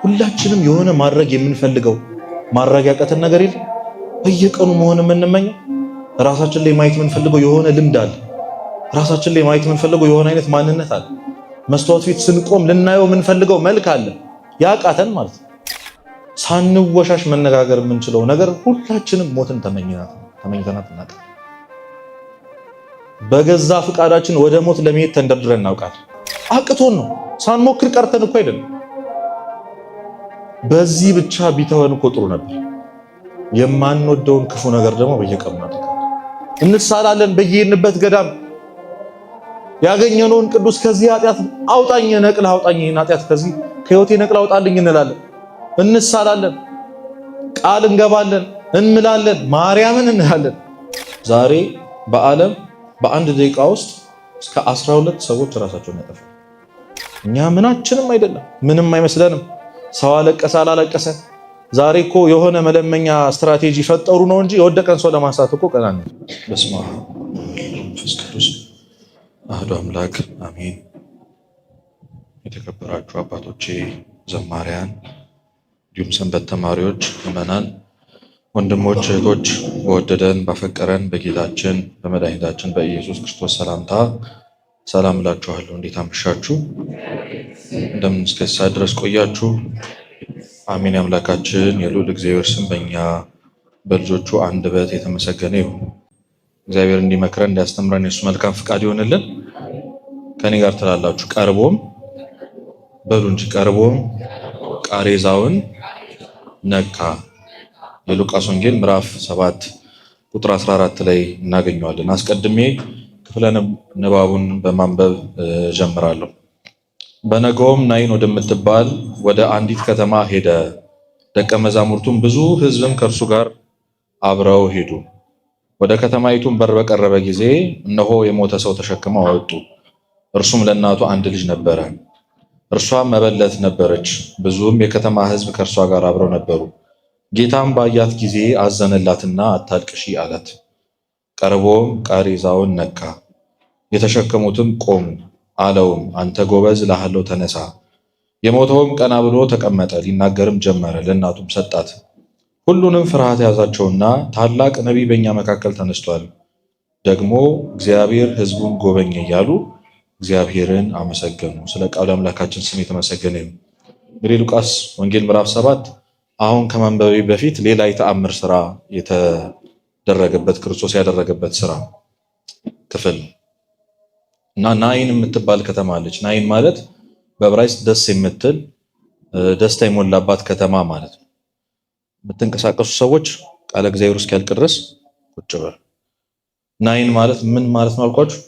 ሁላችንም የሆነ ማድረግ የምንፈልገው ማድረግ ያቀተን ነገር የለም። በየቀኑ መሆን የምንመኘው ራሳችን ላይ ማየት የምንፈልገው የሆነ ልምድ አለ። ራሳችን ላይ ማየት የምንፈልገው የሆነ አይነት ማንነት አለ። መስታወት ፊት ስንቆም ልናየው የምንፈልገው መልክ አለ። ያቃተን ማለት ነው። ሳንወሻሽ መነጋገር የምንችለው ነገር ሁላችንም ሞትን ተመኝተናት እናውቃለን። በገዛ ፍቃዳችን ወደ ሞት ለመሄድ ተንደርድረን እናውቃለን። አቅቶን ነው፣ ሳንሞክር ቀርተን እኮ አይደለም። በዚህ ብቻ ቢተወን እኮ ጥሩ ነበር። የማንወደውን ክፉ ነገር ደግሞ በየቀኑ እናደርጋለን። እንሳላለን በየሄድንበት ገዳም ያገኘነውን ቅዱስ ከዚህ ኃጢአት አውጣኝ፣ ነቅለህ አውጣኝ፣ ይሄን ኃጢአት ከዚህ ከህይወቴ ነቅለህ አውጣልኝ እንላለን። እንሳላለን፣ ቃል እንገባለን፣ እንምላለን፣ ማርያምን እንላለን። ዛሬ በዓለም በአንድ ደቂቃ ውስጥ እስከ 12 ሰዎች ራሳቸውን ያጠፋሉ። እኛ ምናችንም አይደለም፣ ምንም አይመስለንም። ሰው አለቀሰ አላለቀሰ ዛሬ እኮ የሆነ መለመኛ ስትራቴጂ ፈጠሩ ነው እንጂ የወደቀን ሰው ለማንሳት እኮ ቀናን። በስመ አብ ወመንፈስ ቅዱስ አሐዱ አምላክ አሜን። የተከበራችሁ አባቶቼ ዘማሪያን፣ እንዲሁም ሰንበት ተማሪዎች፣ ምዕመናን፣ ወንድሞች፣ እህቶች በወደደን ባፈቀረን በጌታችን በመድኃኒታችን በኢየሱስ ክርስቶስ ሰላምታ ሰላም እላችኋለሁ። እንዴት አመሻችሁ? እንደምን እስከ ሰዓት ድረስ ቆያችሁ? አሜን። አምላካችን የልዑል እግዚአብሔር ስም በእኛ በልጆቹ አንደበት የተመሰገነ ይሁን። እግዚአብሔር እንዲመክረን እንዲያስተምረን የሱ መልካም ፍቃድ ይሆንልን። ከኔ ጋር ትላላችሁ ቀርቦም በሉ እንጂ ቀርቦም ቃሬዛውን ነካ። የሉቃስ ወንጌል ምዕራፍ 7 ቁጥር 14 ላይ እናገኘዋለን። አስቀድሜ ክፍለ ንባቡን በማንበብ ጀምራለሁ። በነገውም ናይን ወደምትባል ወደ አንዲት ከተማ ሄደ። ደቀ መዛሙርቱም ብዙ ሕዝብም ከእርሱ ጋር አብረው ሄዱ። ወደ ከተማይቱም በር በቀረበ ጊዜ እነሆ የሞተ ሰው ተሸክመው አወጡ። እርሱም ለእናቱ አንድ ልጅ ነበረ፣ እርሷም መበለት ነበረች። ብዙም የከተማ ሕዝብ ከእርሷ ጋር አብረው ነበሩ። ጌታም ባያት ጊዜ አዘነላትና አታልቅሺ አላት። ቀርቦም ቃሬዛውን ነካ፣ የተሸከሙትም ቆሙ። አለውም አንተ ጎበዝ እልሃለሁ ተነሳ። የሞተውም ቀና ብሎ ተቀመጠ፣ ሊናገርም ጀመረ። ለእናቱም ሰጣት። ሁሉንም ፍርሃት ያዛቸውና ታላቅ ነቢይ በእኛ መካከል ተነስቷል፣ ደግሞ እግዚአብሔር ሕዝቡን ጎበኘ እያሉ እግዚአብሔርን አመሰገኑ። ስለ ቃሉ አምላካችን ስም የተመሰገነ ይሁን። እንግዲህ ሉቃስ ወንጌል ምዕራፍ 7 አሁን ከማንበቤ በፊት ሌላ የተአምር ስራ የተደረገበት ክርስቶስ ያደረገበት ስራ ክፍል ነው እና ናይን የምትባል ከተማ አለች። ናይን ማለት በዕብራይስጥ ደስ የምትል ደስታ የሞላባት ከተማ ማለት ነው። የምትንቀሳቀሱ ሰዎች ቃለ እግዚአብሔር እስኪያልቅ ድረስ ቁጭ በል። ናይን ማለት ምን ማለት ነው አልኳችሁ?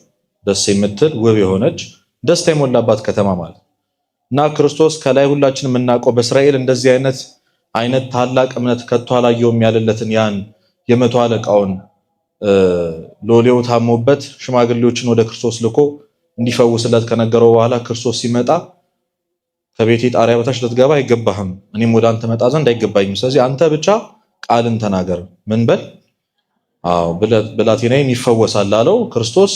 ደስ የምትል ውብ የሆነች ደስታ የሞላባት ከተማ ማለት እና ክርስቶስ ከላይ ሁላችን የምናውቀው በእስራኤል እንደዚህ አይነት ታላቅ እምነት ከቶ አላየውም ያለለትን ያን የመቶ አለቃውን ሎሌው ታሞበት ሽማግሌዎችን ወደ ክርስቶስ ልኮ እንዲፈውስለት ከነገረው በኋላ ክርስቶስ ሲመጣ ከቤቴ ጣሪያ በታች ልትገባ አይገባህም፣ እኔም ወደ አንተ መጣ ዘንድ አይገባኝም። ስለዚህ አንተ ብቻ ቃልን ተናገር። ምን በል? አዎ ብላቴናዬም ይፈወሳል አለው። ክርስቶስ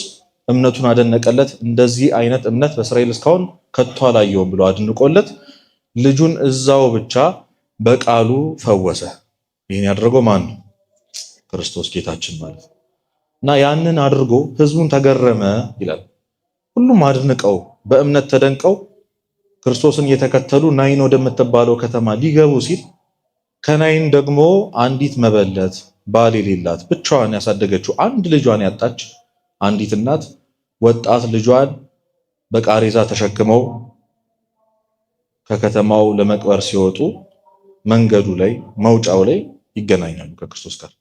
እምነቱን አደነቀለት። እንደዚህ አይነት እምነት በእስራኤል እስካሁን ከቶ አላየውም ብሎ አድንቆለት ልጁን እዛው ብቻ በቃሉ ፈወሰ። ይህን ያደረገው ማን ነው? ክርስቶስ ጌታችን ማለት ነው። እና ያንን አድርጎ ህዝቡን ተገረመ ይላል። ሁሉም አድንቀው በእምነት ተደንቀው ክርስቶስን እየተከተሉ ናይን ወደምትባለው ከተማ ሊገቡ ሲል ከናይን ደግሞ አንዲት መበለት ባል የሌላት ብቻዋን ያሳደገችው አንድ ልጇን ያጣች አንዲት እናት ወጣት ልጇን በቃሬዛ ተሸክመው ከከተማው ለመቅበር ሲወጡ መንገዱ ላይ መውጫው ላይ ይገናኛሉ ከክርስቶስ ጋር።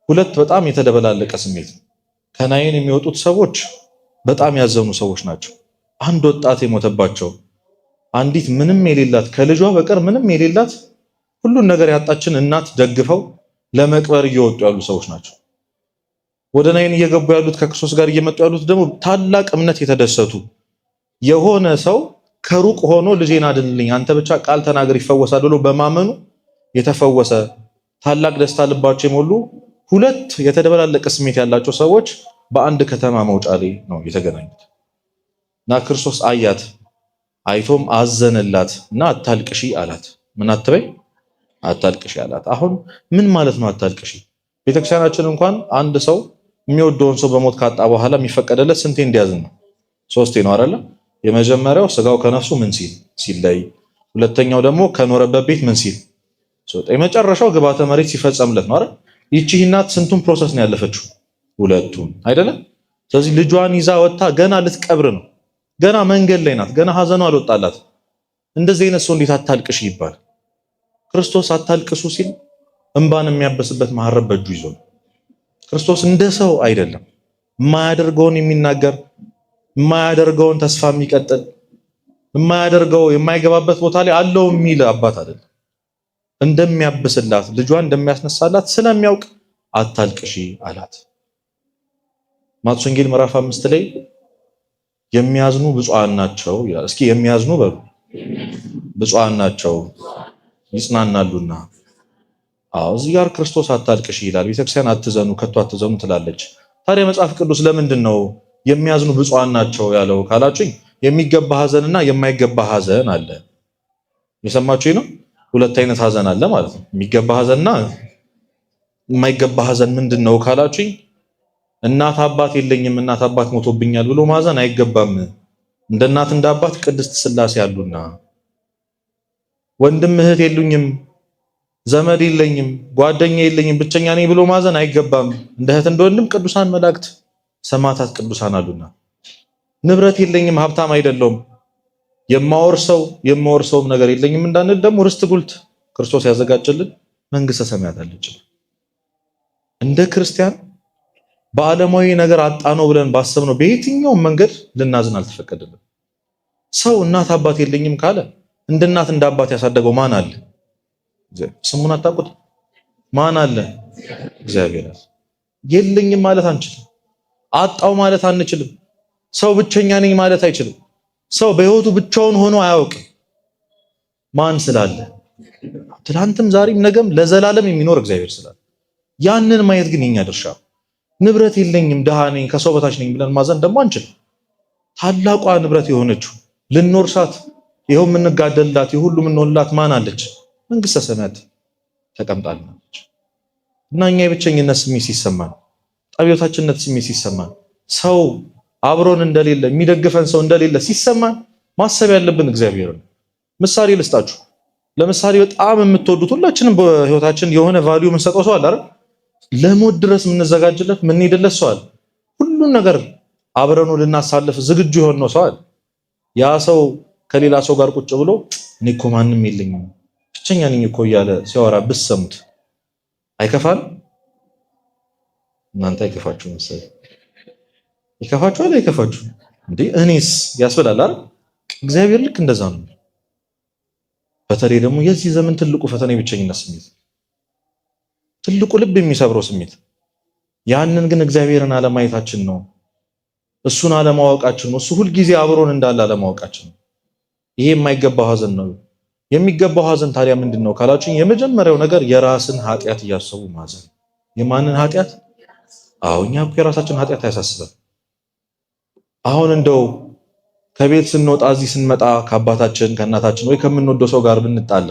ሁለት በጣም የተደበላለቀ ስሜት ነው። ከናይን የሚወጡት ሰዎች በጣም ያዘኑ ሰዎች ናቸው። አንድ ወጣት የሞተባቸው፣ አንዲት ምንም የሌላት ከልጇ በቀር ምንም የሌላት ሁሉን ነገር ያጣችን እናት ደግፈው ለመቅበር እየወጡ ያሉ ሰዎች ናቸው። ወደ ናይን እየገቡ ያሉት ከክርስቶስ ጋር እየመጡ ያሉት ደግሞ ታላቅ እምነት የተደሰቱ የሆነ ሰው ከሩቅ ሆኖ ልጄን አድንልኝ አንተ ብቻ ቃል ተናገር ይፈወሳል ብሎ በማመኑ የተፈወሰ ታላቅ ደስታ ልባቸው የሞሉ ሁለት የተደበላለቀ ስሜት ያላቸው ሰዎች በአንድ ከተማ መውጫ ላይ ነው የተገናኙት እና ክርስቶስ አያት። አይቶም አዘነላት እና አታልቅሺ አላት። ምን አትበይ? አታልቅሺ አላት። አሁን ምን ማለት ነው አታልቅሺ? ቤተክርስቲያናችን እንኳን አንድ ሰው የሚወደውን ሰው በሞት ካጣ በኋላ የሚፈቀደለት ስንቴ እንዲያዝን ነው? 3 ነው አይደለ? የመጀመሪያው ስጋው ከነፍሱ ምን ሲል ሲለይ፣ ሁለተኛው ደግሞ ከኖረበት ቤት ምን ሲል ሲወጣ፣ የመጨረሻው ግባተ መሬት ሲፈጸምለት ነው አይደል? ይቺ እናት ስንቱን ፕሮሰስ ነው ያለፈችው? ሁለቱን አይደለም? ስለዚህ ልጇን ይዛ ወጣ ገና ልትቀብር ነው። ገና መንገድ ላይ ናት። ገና ሐዘኑ አልወጣላት። እንደዚህ አይነት ሰው እንዴት አታልቅሽ ይባል? ክርስቶስ አታልቅሱ ሲል እንባን የሚያበስበት መሐረብ በእጁ ይዞ ነው። ክርስቶስ እንደ ሰው አይደለም። የማያደርገውን የሚናገር የማያደርገውን ተስፋ የሚቀጥል የማያደርገው የማይገባበት ቦታ ላይ አለው የሚል አባት አይደለም። እንደሚያብስላት ልጇን እንደሚያስነሳላት ስለሚያውቅ አታልቅሺ አላት። ማቴዎስ ወንጌል ምዕራፍ 5 ላይ የሚያዝኑ ብፁዓን ናቸው ይላል። እስኪ የሚያዝኑ በሉ ብፁዓን ናቸው ይጽናናሉና። እዚህ ጋር ክርስቶስ አታልቅሺ ይላል። ቤተክርስቲያን አትዘኑ ከቶ አትዘኑ ትላለች። ታዲያ መጽሐፍ ቅዱስ ለምንድን ነው የሚያዝኑ ብፁዓን ናቸው ያለው ካላችሁኝ፣ የሚገባ ሐዘንና የማይገባ ሐዘን አለ። የሰማችሁኝ ነው? ሁለት አይነት ሐዘን አለ ማለት ነው። የሚገባ ሐዘንና የማይገባ ሐዘን ምንድነው ካላችሁኝ፣ እናት አባት የለኝም እናት አባት ሞቶብኛል ብሎ ማዘን አይገባም። እንደ እናት እንደ አባት ቅድስት ሥላሴ ያሉና፣ ወንድም እህት የሉኝም ዘመድ የለኝም ጓደኛ የለኝም ብቸኛ ነኝ ብሎ ማዘን አይገባም። እንደ እህት እንደ ወንድም ቅዱሳን መላእክት ሰማዕታት ቅዱሳን አሉና፣ ንብረት የለኝም ሀብታም አይደለሁም የማወርሰውም ነገር የለኝም እንዳንል ደግሞ ርስት ጉልት ክርስቶስ ያዘጋጀልን መንግስተ ሰማያት አለች። እንደ ክርስቲያን በዓለማዊ ነገር አጣነው ብለን ባሰብነው በየትኛውም መንገድ ልናዝን አልተፈቀደልንም። ሰው እናት አባት የለኝም ካለ እንደ እናት እንደ አባት ያሳደገው ማን አለ? ስሙን አታውቁት? ማን አለ? እግዚአብሔር አለ። የለኝም ማለት አንችልም። አጣው ማለት አንችልም። ሰው ብቸኛ ነኝ ማለት አይችልም። ሰው በህይወቱ ብቻውን ሆኖ አያውቅም። ማን ስላለ? ትላንትም ዛሬም ነገም ለዘላለም የሚኖር እግዚአብሔር ስላለ፣ ያንን ማየት ግን የኛ ድርሻ። ንብረት የለኝም ድሃ ነኝ ከሰው በታች ነኝ ብለን ማዘን ደግሞ አንችልም። ታላቋ ንብረት የሆነችው ልንወርሳት ይኸው የምንጋደልላት የሁሉ የምንሆንላት ማን አለች? መንግስተ ሰማያት ተቀምጣለች። እና እኛ የብቸኝነት ስሜት ሲሰማን፣ ጠቢዮታችንነት ስሜት ሲሰማን፣ ሰው አብሮን እንደሌለ የሚደግፈን ሰው እንደሌለ ሲሰማን ማሰብ ያለብን እግዚአብሔር ነው። ምሳሌ ልስጣችሁ። ለምሳሌ በጣም የምትወዱት ሁላችንም በህይወታችን የሆነ ቫልዩ የምንሰጠው ሰው አለ አይደል? ለሞት ድረስ የምንዘጋጅለት የምንሄድለት ሰው አለ። ሁሉን ነገር አብረኑ ልናሳልፍ ዝግጁ የሆነው ሰው አለ። ያ ሰው ከሌላ ሰው ጋር ቁጭ ብሎ እኔ እኮ ማንም የለኝም ብቸኛ ነኝ እኮ እያለ ሲያወራ ብትሰሙት አይከፋል? እናንተ አይከፋችሁ መሰለኝ። ይከፋችኋል? አይከፋችሁ እንዴ? እኔስ ያስብላል አይደል? እግዚአብሔር ልክ እንደዛ ነው። በተለይ ደግሞ የዚህ ዘመን ትልቁ ፈተና የብቸኝነት ስሜት፣ ትልቁ ልብ የሚሰብረው ስሜት። ያንን ግን እግዚአብሔርን አለማየታችን ነው። እሱን አለማወቃችን ነው። እሱ ሁልጊዜ አብሮን እንዳለ አለማወቃችን ነው። ይሄ የማይገባው ሐዘን ነው። የሚገባው ሐዘን ታዲያ ምንድነው ካላችሁኝ፣ የመጀመሪያው ነገር የራስን ኃጢአት እያሰቡ ማዘን። የማንን ኃጢአት? እኛ እኮ የራሳችን ኃጢአት አያሳስበን። አሁን እንደው ከቤት ስንወጣ እዚህ ስንመጣ ከአባታችን ከእናታችን ወይ ከምንወደው ሰው ጋር ብንጣላ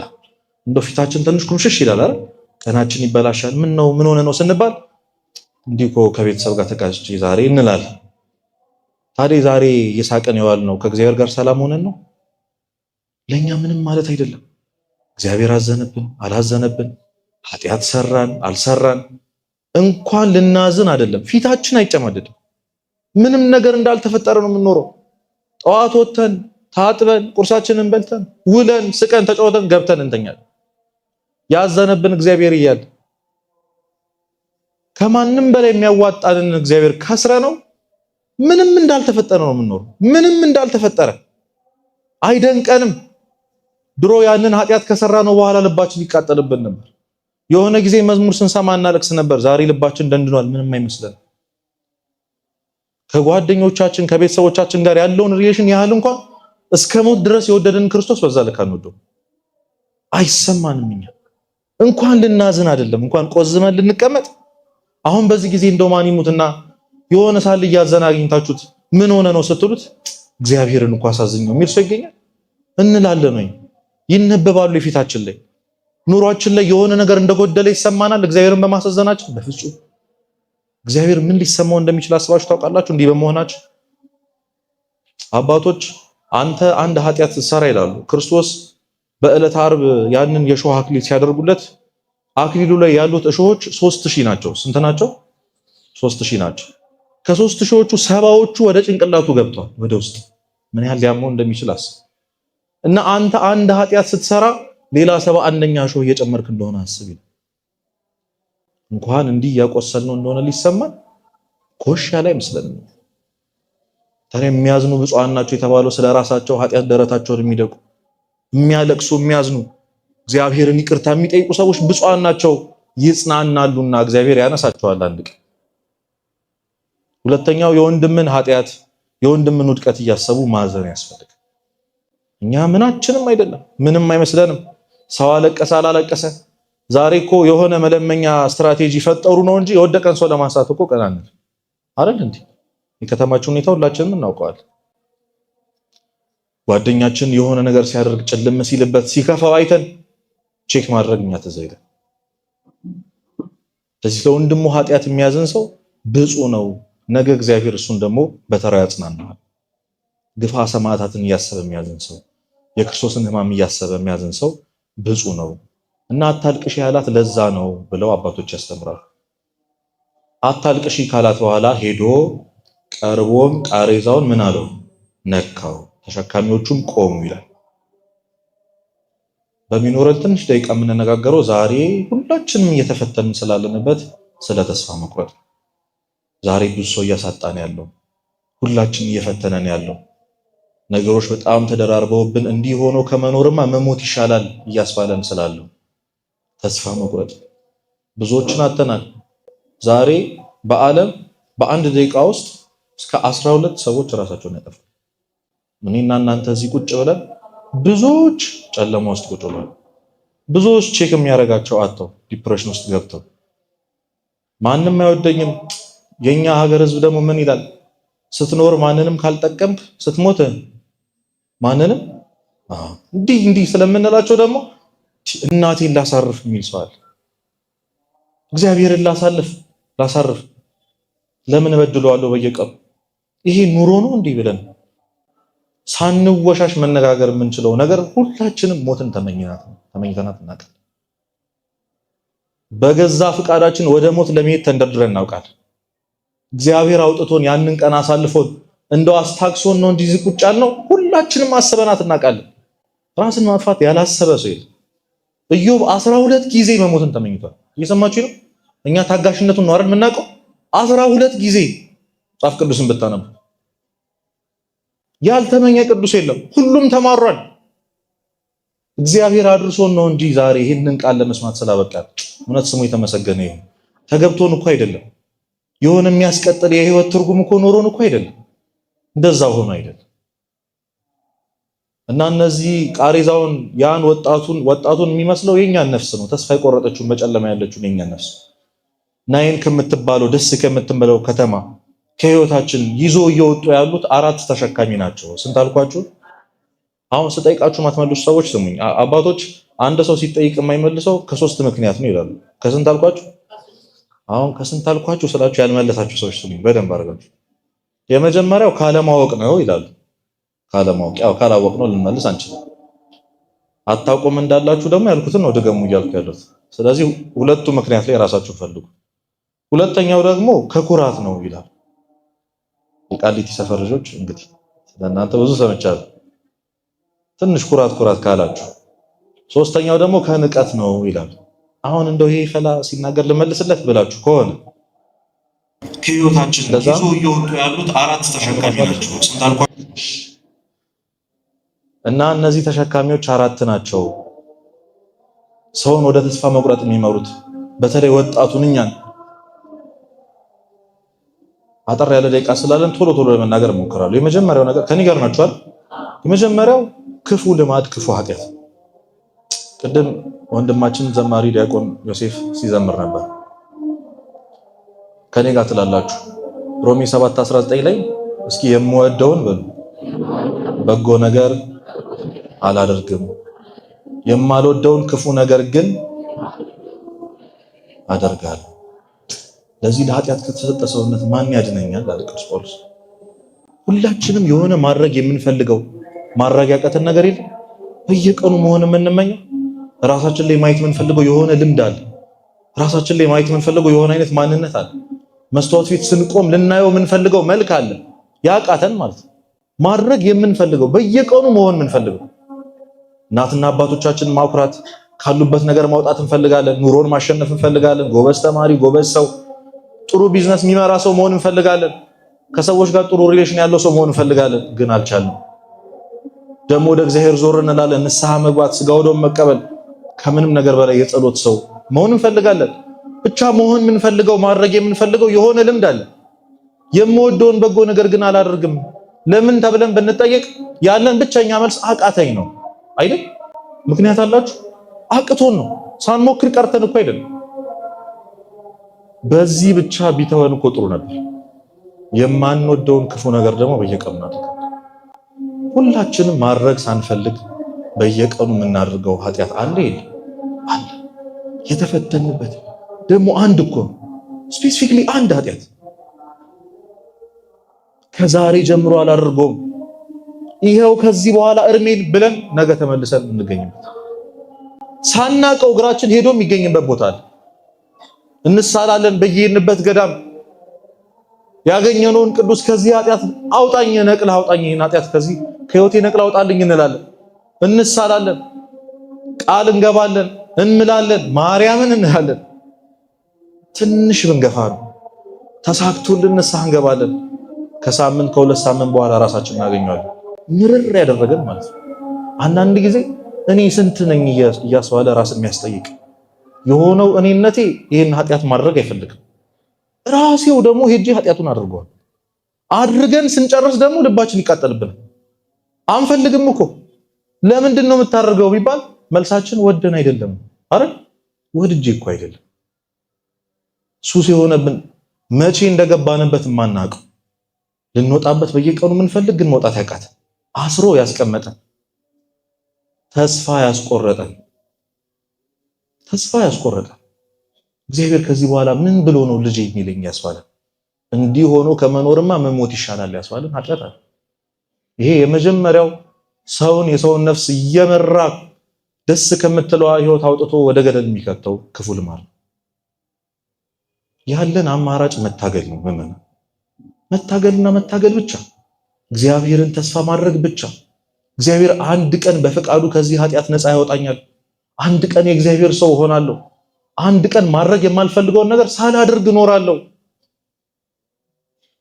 እንደው ፊታችን ትንሽ ኩምሽሽ ይላል አይደል? ቀናችን ይበላሻል። ምን ነው ምን ሆነ ነው ስንባል እንዲህ እኮ ከቤተሰብ ጋር ተጋጭቼ ዛሬ እንላለን። ታዲያ ዛሬ የሳቀን የዋል ነው ከእግዚአብሔር ጋር ሰላም ሆነን ነው? ለኛ ምንም ማለት አይደለም። እግዚአብሔር አዘነብን አላዘነብን፣ ኃጢአት ሰራን አልሰራን እንኳን ልናዝን አይደለም ፊታችን አይጨማደድም። ምንም ነገር እንዳልተፈጠረ ነው የምንኖረው። ጠዋት ወተን ታጥበን ቁርሳችንን በልተን ውለን ስቀን ተጫውተን ገብተን እንተኛለን። ያዘነብን እግዚአብሔር እያለ ከማንም በላይ የሚያዋጣንን እግዚአብሔር ከስረ ነው ምንም እንዳልተፈጠረ ነው የምንኖረው። ምንም እንዳልተፈጠረ አይደንቀንም። ድሮ ያንን ኃጢአት ከሰራ ነው በኋላ ልባችን ይቃጠልብን ነበር። የሆነ ጊዜ መዝሙር ስንሰማ እናለቅስ ነበር። ዛሬ ልባችን ደንድኗል፣ ምንም አይመስለን። ከጓደኞቻችን ከቤተሰቦቻችን ጋር ያለውን ሪሌሽን ያህል እንኳን እስከ ሞት ድረስ የወደደን ክርስቶስ በዛ ልክ አንወደው አይሰማንም። እኛ እንኳን ልናዝን አይደለም እንኳን ቆዝመን ልንቀመጥ። አሁን በዚህ ጊዜ እንደው ማን ይሙትና የሆነ ሳል እያዘና አግኝታችሁት ምን ሆነ ነው ስትሉት እግዚአብሔርን እንኳን አሳዝኘው የሚል ሰው ይገኛል? እንላለን ወይ? ይነበባሉ የፊታችን ላይ ኑሯችን ላይ የሆነ ነገር እንደጎደለ ይሰማናል እግዚአብሔርን በማሳዘናችን? በፍጹም። እግዚአብሔር ምን ሊሰማው እንደሚችል አስባችሁ ታውቃላችሁ? እንዲህ በመሆናችን አባቶች አንተ አንድ ኃጢአት ስትሰራ ይላሉ ክርስቶስ በዕለተ ዓርብ ያንን የሾህ አክሊል ሲያደርጉለት አክሊሉ ላይ ያሉት እሾሆች 3000 ናቸው። ስንት ናቸው? 3000 ናቸው። ከ3000ዎቹ 70ዎቹ ወደ ጭንቅላቱ ገብተዋል ወደ ውስጥ። ምን ያህል ሊያመው እንደሚችል አስብ። እና አንተ አንድ ኃጢአት ስትሰራ ሌላ 71ኛ እሾህ እየጨመርክ እንደሆነ አስብ። እንኳን እንዲህ ያቆሰልነው እንደሆነ ሊሰማን ኮሽ ያለ አይመስለንም። ታዲያ የሚያዝኑ ብፁዓን ናቸው የተባለው ስለ ራሳቸው ኃጢአት ደረታቸውን የሚደቁ የሚያለቅሱ የሚያዝኑ እግዚአብሔርን ይቅርታ የሚጠይቁ ሰዎች ብፁዓን ናቸው ይጽናናሉና እግዚአብሔር ያነሳቸዋል አንድ ቀን። ሁለተኛው የወንድምን ኃጢአት የወንድምን ውድቀት እያሰቡ ማዘን ያስፈልጋል። እኛ ምናችንም አይደለም፣ ምንም አይመስለንም። ሰው አለቀሰ አላለቀሰ ዛሬ እኮ የሆነ መለመኛ ስትራቴጂ ፈጠሩ ነው እንጂ የወደቀን ሰው ለማንሳት እኮ ቀን አንል አይደል እንዴ? የከተማችን ሁኔታ ሁላችንም እናውቀዋለን። ጓደኛችን የሆነ ነገር ሲያደርግ ጭልም ሲልበት ሲከፋው አይተን ቼክ ማድረግ እኛ ተዘይደ። ስለዚህ ለወንድሙ ኃጢአት የሚያዝን ሰው ብፁዕ ነው። ነገ እግዚአብሔር እሱን ደግሞ በተራው ያጽናናል። ግፋ ሰማዕታትን እያሰበ የሚያዝን ሰው የክርስቶስን ሕማም እያሰበ የሚያዝን ሰው ብፁዕ ነው እና አታልቅሽ ያላት ለዛ ነው ብለው አባቶች ያስተምራሉ። አታልቅሽ ካላት በኋላ ሄዶ ቀርቦም ቃሬዛውን ምን አለው? ነካው። ተሸካሚዎቹም ቆሙ ይላል። በሚኖረን ትንሽ ደቂቃ የምንነጋገረው ዛሬ ሁላችንም እየተፈተንን ስላለንበት ስለ ተስፋ መቁረጥ። ዛሬ ብዙ ሰው እያሳጣን ያለው ሁላችን እየፈተነን ያለው ነገሮች በጣም ተደራርበውብን እንዲህ ሆኖ ከመኖርማ መሞት ይሻላል እያስባለን ስላለው ተስፋ መቁረጥ ብዙዎችን አተናል። ዛሬ በዓለም በአንድ ደቂቃ ውስጥ እስከ 12 ሰዎች ራሳቸውን ያጠፋሉ። እኔና እናንተ እዚህ ቁጭ ብለን ብዙዎች ጨለማ ውስጥ ቁጭ ብለን ብዙዎች ቼክ የሚያደርጋቸው አጥተው ዲፕሬሽን ውስጥ ገብተው ማንም አይወደኝም። የኛ ሀገር ህዝብ ደግሞ ምን ይላል? ስትኖር ማንንም ካልጠቀምክ ስትሞት ማንንም እንዲህ ስለምንላቸው ደግሞ እናቴን ላሳርፍ የሚል ሰው አለ። እግዚአብሔርን ላሳርፍ ለምን እበድለዋለሁ በየቀኑ? ይሄ ኑሮ ነው እንዲህ ብለን ሳንወሻሽ መነጋገር የምንችለው ነገር ሁላችንም ሞትን ተመኝተናት እናውቃለን። በገዛ ፍቃዳችን ወደ ሞት ለመሄድ ተንደርድረን እናውቃለን። እግዚአብሔር አውጥቶን ያንን ቀን አሳልፎን እንደው አስታክሶን ነው እንዲህ ቁጭ ያልነው ሁላችንም አስበናት እናውቃለን። ራስን ማጥፋት ያላሰበ ሰው የለም። ኢዮብ 12 ጊዜ መሞትን ተመኝቷል። እየሰማችሁ ነው? እኛ ታጋሽነቱን ነው አይደል የምናውቀው? 12 ጊዜ ጻፍ ቅዱስን ብታነቡ ያልተመኘ ቅዱስ የለም። ሁሉም ተማሯል። እግዚአብሔር አድርሶን ነው እንጂ ዛሬ ይህንን ቃል ለመስማት ስላበቃል እውነት ስሙ የተመሰገነ ይሁን። ተገብቶን እኮ አይደለም። የሆነ የሚያስቀጥል የህይወት ትርጉም እኮ ኖሮን እኮ አይደለም። እንደዛ ሆኖ አይደለም። እና እነዚህ ቃሬዛውን ያን ወጣቱን የሚመስለው የኛን ነፍስ ነው። ተስፋ የቆረጠችውን በጨለማ ያለችውን የኛን ነፍስ ናይን ከምትባለው ደስ ከምትምለው ከተማ ከህይወታችን ይዞ እየወጡ ያሉት 4 ተሸካሚ ናቸው። ስንት አልኳችሁ? አሁን ስጠይቃችሁ ማትመልሱ ሰዎች ስሙኝ። አባቶች አንድ ሰው ሲጠይቅ የማይመልሰው ከ3 ምክንያት ነው ይላሉ። ከስንት አልኳችሁ? አሁን ከስንት አልኳችሁ ስላችሁ ያልመለሳችሁ ሰዎች ስሙኝ በደንብ አድርጋችሁ። የመጀመሪያው ካለማወቅ ነው ይላሉ። ካለማወቅ ያው ካላወቅ ነው ልንመልስ አንችልም። አታውቁም እንዳላችሁ ደግሞ ያልኩትን ነው ድገሙ እያልኩ ያሉት። ስለዚህ ሁለቱ ምክንያት ላይ ራሳችሁ ፈልጉ። ሁለተኛው ደግሞ ከኩራት ነው ይላል። የቃሊቲ ሰፈር ልጆች እንግዲህ ስለናንተ ብዙ ሰምቻለሁ። ትንሽ ኩራት ካላችሁ። ሶስተኛው ደግሞ ከንቀት ነው ይላል። አሁን እንደው ይሄ ፈላ ሲናገር ልመልስለት ብላችሁ ከሆነ ከህይወታችን ይዞ እየወጡ ያሉት 4 ተሸካሚ ናቸው። ስንት አልኳችሁ? እና እነዚህ ተሸካሚዎች 4 ናቸው። ሰውን ወደ ተስፋ መቁረጥ የሚመሩት በተለይ ወጣቱን እኛን አጠር ያለ ደቂቃ ስላለን ቶሎ ለመናገር እሞክራለሁ። የመጀመሪያው ነገር ከኔ ጋር ናችኋል። የመጀመሪያው ክፉ ልማድ፣ ክፉ ኃጢአት። ቅድም ወንድማችን ዘማሪ ዲያቆን ዮሴፍ ሲዘምር ነበር። ከኔ ጋር ትላላችሁ። ሮሜ 7:19 ላይ እስኪ የምወደውን በሉ በጎ ነገር አላደርግም። የማልወደውን ክፉ ነገር ግን አደርጋለሁ። ለዚህ ለኃጢአት ከተሰጠ ሰውነት ማን ያድነኛል? አለ ቅዱስ ጳውሎስ። ሁላችንም የሆነ ማድረግ የምንፈልገው ማድረግ ያቀተን ነገር የለም። በየቀኑ መሆን የምንመኘው ራሳችን ላይ ማየት የምንፈልገው የሆነ ልምድ አለ። ራሳችን ላይ ማየት የምንፈልገው የሆነ አይነት ማንነት አለ። መስታወት ፊት ስንቆም ልናየው የምንፈልገው መልክ አለ። ያቃተን ማለት ነው። ማድረግ የምንፈልገው በየቀኑ መሆን የምንፈልገው እናትና አባቶቻችን ማኩራት፣ ካሉበት ነገር ማውጣት እንፈልጋለን። ኑሮን ማሸነፍ እንፈልጋለን። ጎበዝ ተማሪ፣ ጎበዝ ሰው፣ ጥሩ ቢዝነስ የሚመራ ሰው መሆን እንፈልጋለን። ከሰዎች ጋር ጥሩ ሪሌሽን ያለው ሰው መሆን እንፈልጋለን። ግን አልቻልንም። ደግሞ ወደ እግዚአብሔር ዞር እንላለን። ንስሐ መግባት፣ ስጋው ደም መቀበል፣ ከምንም ነገር በላይ የጸሎት ሰው መሆን እንፈልጋለን። ብቻ መሆን የምንፈልገው ማድረግ የምንፈልገው የሆነ ልምድ አለ። የምወደውን በጎ ነገር ግን አላደርግም ለምን ተብለን ብንጠየቅ ያለን ብቸኛ መልስ አቃተኝ ነው አይደል? ምክንያት አላችሁ? አቅቶን ነው። ሳንሞክር ቀርተን እኮ አይደለም። በዚህ ብቻ ቢተወን እኮ ጥሩ ነበር። የማንወደውን ክፉ ነገር ደግሞ በየቀኑ እናደርጋለን። ሁላችንም ማድረግ ሳንፈልግ በየቀኑ የምናደርገው ኃጢአት አለ የለም? አለ። የተፈተንበት ደግሞ አንድ እኮ ስፔሲፊክሊ አንድ ኃጢአት ከዛሬ ጀምሮ አላደርገውም ይሄው ከዚህ በኋላ እርሜን ብለን ነገ ተመልሰን እንገኝበት ሳናቀው እግራችን ሄዶ የሚገኝበት ቦታ አለ። እንሳላለን በየሄድንበት ገዳም ያገኘነውን ቅዱስ ከዚህ ኃጢአት አውጣኝ፣ ነቅል አውጣኝ፣ ይሄን ኃጢአት ከዚህ ከህይወቴ ነቅል አውጣልኝ እንላለን። እንሳላለን፣ ቃል እንገባለን፣ እንምላለን፣ ማርያምን እንላለን። ትንሽ ብንገፋ ነው ተሳክቶልን ንስሐ እንገባለን። ከሳምንት ከሁለት ሳምንት በኋላ ራሳችንን እናገኘዋለን። ምርር ያደረገን ማለት ነው። አንዳንድ ጊዜ እኔ ስንት ነኝ እያስባለ ራስን የሚያስጠይቅ የሆነው እኔነቴ ይሄን ኃጢአት ማድረግ አይፈልግም። ራሴው ደግሞ ሄጄ ኃጢአቱን አድርገዋል። አድርገን ስንጨርስ ደግሞ ልባችን ይቃጠልብናል። አንፈልግም እኮ ለምንድን ነው የምታደርገው ቢባል መልሳችን ወደን አይደለም። አረ ወድጄ እኮ አይደለም። ሱስ የሆነብን መቼ እንደገባንበት ማናውቀው ልንወጣበት በየቀኑ የምንፈልግ ግን መውጣት ያቃተን አስሮ ያስቀመጠን ተስፋ ያስቆረጠን እግዚአብሔር ከዚህ በኋላ ምን ብሎ ነው ልጄ የሚለኝ ያስባለን። እንዲህ ሆኖ ከመኖርማ መሞት ይሻላል ያስባለን ኃጢአት አለ። ይሄ የመጀመሪያው የሰውን ነፍስ እየመራ ደስ ከምትለዋ ህይወት አውጥቶ ወደ ገደል የሚከተው ክፉ ልማድ ነው። ያለን አማራጭ መታገል ነው። መታገልና መታገል ብቻ፣ እግዚአብሔርን ተስፋ ማድረግ ብቻ። እግዚአብሔር አንድ ቀን በፈቃዱ ከዚህ ኃጢአት ነፃ ያወጣኛል፣ አንድ ቀን የእግዚአብሔር ሰው ሆናለሁ፣ አንድ ቀን ማድረግ የማልፈልገውን ነገር ሳላደርግ እኖራለሁ።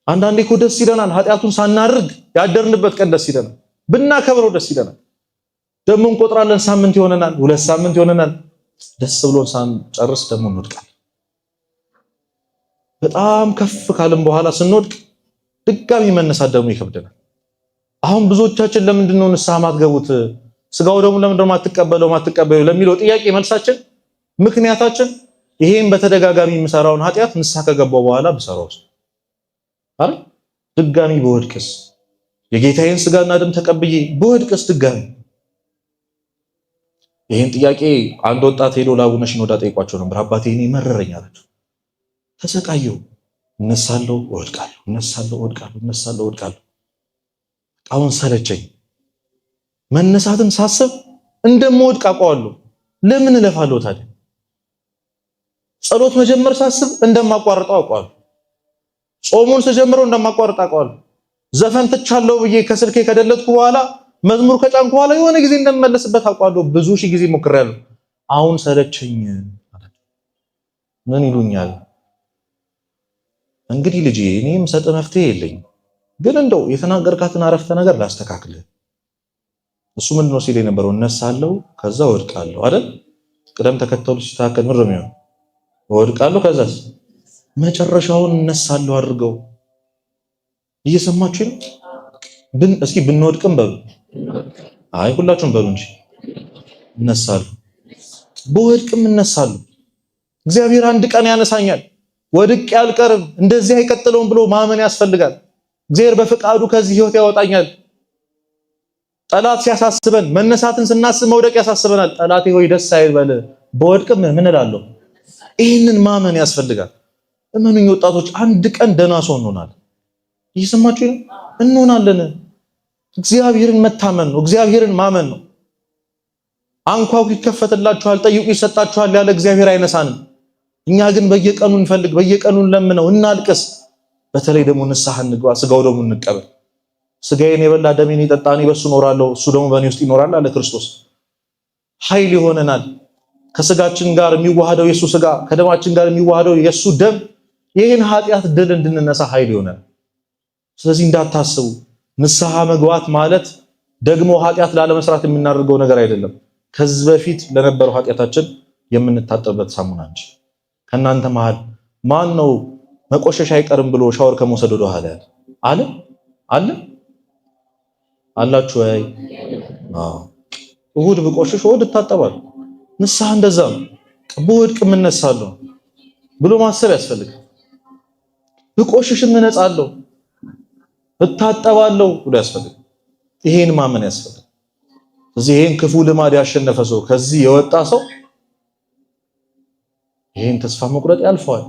አንዳንዴ እኮ ደስ ይለናል ኃጢአቱን ሳናደርግ ያደርንበት ቀን ደስ ይለናል፣ ብናከብረው ደስ ይለናል። ደግሞ እንቆጥራለን፣ ሳምንት ይሆነናል፣ 2 ሳምንት ይሆነናል። ደስ ብሎን ሳንጨርስ ደግሞ እንወድቃለን። በጣም ከፍ ካልን በኋላ ስንወድቅ ድጋሚ መነሳት ደግሞ ይከብደናል። አሁን ብዙዎቻችን ለምንድን ነው ንስሐ ማትገቡት? ስጋው ደግሞ ለምንድን ነው ማትቀበሉ ለሚለው ጥያቄ መልሳችን ምክንያታችን ይሄን በተደጋጋሚ የምሰራውን ኃጢአት ንስሐ ከገባው በኋላ ብሰራውስ አይደል? ድጋሚ በወድቅስ የጌታዬን ስጋና ደም ተቀብዬ በወድቅስ ድጋሚ። ይሄን ጥያቄ አንድ ወጣት ሄዶ ለአቡነ ሽኖዳ ጠይቋቸው ነበር። አባቴ እኔ መረረኝ አላቸው። ተሰቃየሁ፣ እነሳለሁ፣ እወድቃለሁ። አሁን ሰለቸኝ። መነሳትን ሳስብ እንደምወድቅ አውቀዋለሁ። ለምን እለፋለሁ ታዲያ? ጸሎት መጀመር ሳስብ እንደማቋርጠው አውቀዋለሁ። ጾሙን ስጀምረው እንደማቋርጥ አውቀዋለሁ። ዘፈን ትቻለሁ ብዬ ከስልኬ ከደለትኩ በኋላ መዝሙር ከጫንኩ በኋላ የሆነ ጊዜ እንደምመለስበት አውቀዋለሁ። ብዙ ሺህ ጊዜ ሞክሬያለሁ። አሁን ሰለቸኝ። ምን ይሉኛል እንግዲህ ልጄ፣ እኔም ሰጥ መፍትሄ የለኝም፣ ግን እንደው የተናገርካትን አረፍተ ነገር ላስተካክል። እሱ ምንድነው ሲል የነበረው? እነሳለሁ ከዛ ወድቃለሁ አይደል? ቅደም ተከተሉ ሲታከል ምንም ነው። ወድቃለሁ ከዛስ መጨረሻውን እነሳለሁ አድርገው። እየሰማችሁ ነው? እስኪ ብንወድቅም በሉ። አይ ሁላችሁም በሉ እንጂ እነሳለሁ። በወድቅም እነሳለሁ። እግዚአብሔር አንድ ቀን ያነሳኛል። ወድቄ አልቀርም፣ እንደዚህ አይቀጥለውም ብሎ ማመን ያስፈልጋል። እግዚአብሔር በፈቃዱ ከዚህ ህይወት ያወጣኛል። ጠላት ሲያሳስበን መነሳትን ስናስብ መውደቅ ያሳስበናል። ጠላቴ ሆይ ደስ አይበል በወድቅም ምን እላለሁ? ይህንን ማመን ያስፈልጋል። እመኑኝ ወጣቶች፣ አንድ ቀን ደህና ሰው እንሆናለን። እየሰማችሁ ነው? እንሆናለን። እግዚአብሔርን መታመን ነው። እግዚአብሔርን ማመን ነው። አንኳኩ ይከፈትላችኋል፣ ጠይቁ ይሰጣችኋል ያለ እግዚአብሔር አይነሳንም። እኛ ግን በየቀኑ እንፈልግ፣ በየቀኑ እንለምነው፣ እናልቅስ። በተለይ ደግሞ ንስሐ እንግባ፣ ስጋው ደግሞ እንቀበል። ስጋዬን የበላ ደሜን የጠጣ እኔ በሱ እኖራለሁ እሱ ደግሞ በእኔ ውስጥ ይኖራል አለ ክርስቶስ። ኃይል ይሆነናል። ከስጋችን ጋር የሚዋሃደው የሱ ስጋ፣ ከደማችን ጋር የሚዋሃደው የሱ ደም ይህን ኃጢአት ድል እንድንነሳ ኃይል ይሆናል። ስለዚህ እንዳታስቡ፣ ንስሐ መግባት ማለት ደግሞ ኃጢአት ላለመስራት የምናደርገው ነገር አይደለም። ከዚህ በፊት ለነበረው ኃጢአታችን የምንታጠብበት ሳሙና እንጂ። ከናንተ መሃል ማን ነው መቆሸሽ አይቀርም ብሎ ሻወር ከመውሰድ ወደ ኋላ ያለ አለ? አለ አላችሁ ወይ? እሑድ ብቆሽሽ እሑድ እታጠባለሁ። ንስሐ እንደዛ ነው። ብወድቅ እነሳለሁ ብሎ ማሰብ ያስፈልጋል። ብቆሽሽም እነጻለሁ እታጠባለሁ ብሎ ያስፈልጋል። ይሄን ማመን ያስፈልጋል። ስለዚህ ይሄን ክፉ ልማድ ያሸነፈ ሰው፣ ከዚህ የወጣ ሰው ይሄን ተስፋ መቁረጥ ያልፈዋል።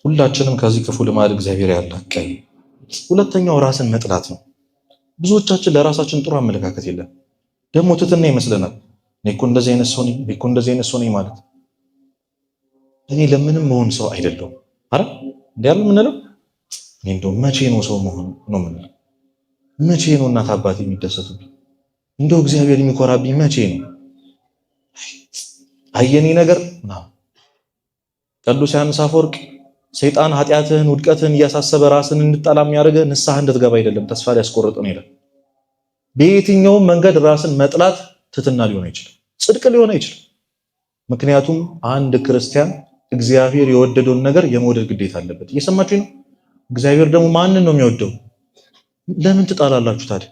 ሁላችንም ከዚህ ክፉ ልማድ እግዚአብሔር ያላቀይ። ሁለተኛው ራስን መጥላት ነው። ብዙዎቻችን ለራሳችን ጥሩ አመለካከት የለም። ደግሞ ትትና ይመስለናል። እኔ እኮ እንደዚህ አይነት ሰው ነኝ፣ እኔ እኮ እንደዚህ አይነት ሰው ነኝ ማለት እኔ ለምንም መሆን ሰው አይደለሁም። አረ እንዲያል ምንለው እኔ እንደው መቼ ነው ሰው መሆን ነው ምንለው? መቼ ነው እናት አባቴ የሚደሰቱብኝ? እንደው እግዚአብሔር የሚኮራብኝ መቼ ነው? አየኔ ነገር ነው። ቅዱስ ዮሐንስ አፈወርቅ ሰይጣን ኃጢአትህን ውድቀትህን እያሳሰበ ራስን እንድጠላ የሚያደርገህ ንስሐ እንድትገባ አይደለም፣ ተስፋ ሊያስቆርጥ ነው ይላል። በየትኛውም መንገድ ራስን መጥላት ትትና ሊሆን አይችልም፣ ጽድቅ ሊሆን አይችልም። ምክንያቱም አንድ ክርስቲያን እግዚአብሔር የወደደውን ነገር የመውደድ ግዴታ አለበት። እየሰማችሁ ነው? እግዚአብሔር ደግሞ ማንን ነው የሚወደው? ለምን ትጣላላችሁ ታዲያ?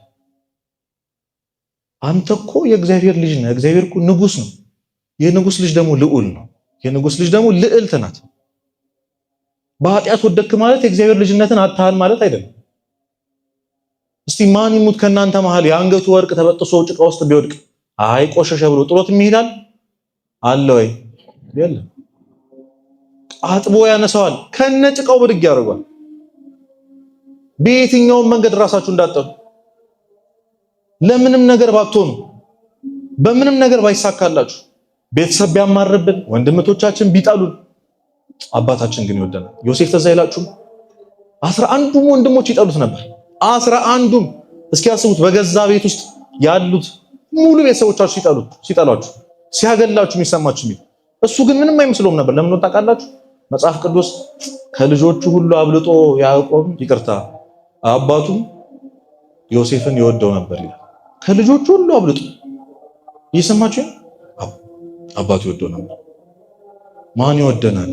አንተ እኮ የእግዚአብሔር ልጅ ነህ። እግዚአብሔር እኮ ንጉስ ነው። የንጉስ ልጅ ደግሞ ልዑል ነው። የንጉስ ልጅ ደግሞ ልዕልት ናት። በኃጢአት ወደክ ማለት የእግዚአብሔር ልጅነትን አታህል ማለት አይደለም። እስቲ ማን ይሙት ከናንተ መሃል የአንገቱ ወርቅ ተበጥሶ ጭቃ ውስጥ ቢወድቅ አይ ቆሸሸ ብሎ ጥሎት የሚሄዳል አለ ወይ? የለም። አጥቦ ያነሳዋል፣ ከነ ጭቃው ብድግ ያደርጋል። በየትኛውም መንገድ ራሳችሁ እንዳጠሉ፣ ለምንም ነገር ባትሆኑ፣ በምንም ነገር ባይሳካላችሁ፣ ቤተሰብ ቢያማርብን፣ ወንድምቶቻችን ቢጣሉን፣ አባታችን ግን ይወደናል። ዮሴፍ ተዛ ይላችሁ 11ዱም ወንድሞች ይጠሉት ነበር። 11ዱም እስኪ ያስቡት፣ በገዛ ቤት ውስጥ ያሉት ሙሉ ቤተሰቦቻችሁ ሲጠሏችሁ፣ ሲያገላችሁ የሚሰማችሁ ሚል እሱ ግን ምንም አይመስለውም ነበር። ለምን ነው ታውቃላችሁ? መጽሐፍ ቅዱስ ከልጆቹ ሁሉ አብልጦ ያዕቆብ ይቅርታ አባቱም ዮሴፍን ይወደው ነበር ይላል። ከልጆቹ ሁሉ አብልጦ እየሰማችሁ አባቱ ይወደው ነበር። ማን ይወደናል?